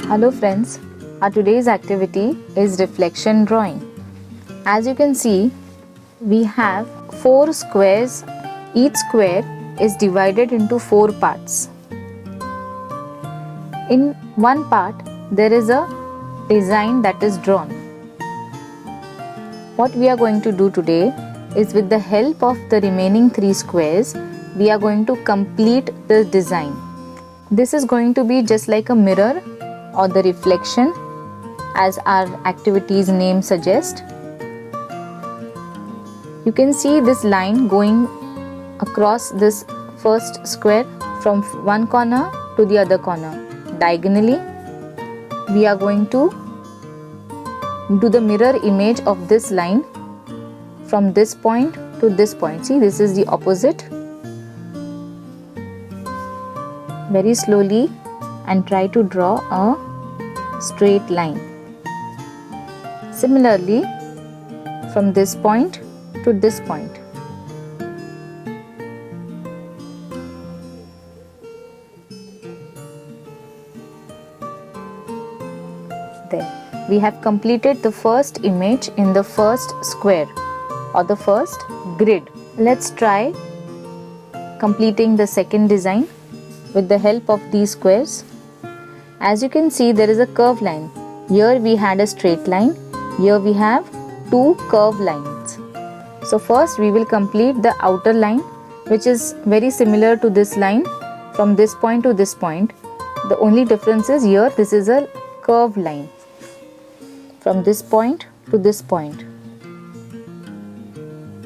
Hello friends, our today's activity is reflection drawing. As you can see, we have 4 squares. Each square is divided into 4 parts. In one part, there is a design that is drawn. What we are going to do today is, with the help of the remaining 3 squares, we are going to complete the design. This is going to be just like a mirror or the reflection, as our activity's name suggests. You can see this line going across this first square from one corner to the other corner. Diagonally, we are going to do the mirror image of this line from this point to this point. See, this is the opposite. Very slowly, and try to draw a straight line. Similarly, from this point to this point. There, we have completed the first image in the first square or the first grid. Let's try completing the second design with the help of these squares. As you can see, there is a curved line. Here we had a straight line. Here we have 2 curved lines. So first we will complete the outer line, which is very similar to this line from this point to this point. The only difference is here this is a curved line from this point to this point.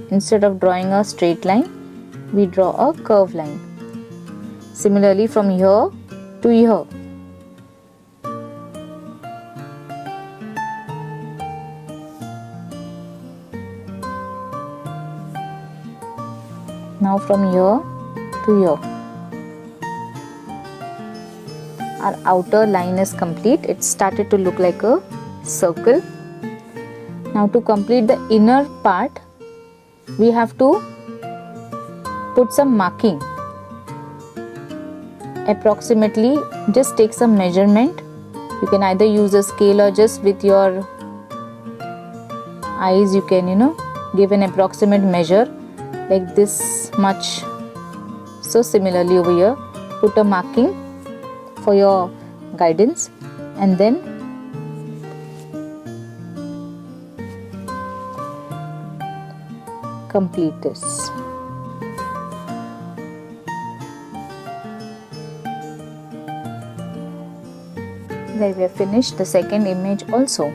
Instead of drawing a straight line, we draw a curved line. Similarly, from here to here. Now from here to here. Our outer line is complete. It started to look like a circle. Now to complete the inner part, we have to put some marking. Approximately, just take some measurement. You can either use a scale or just with your eyes you can give an approximate measure like this much. So similarly over here, put a marking for your guidance and then complete this. There we have finished the second image also.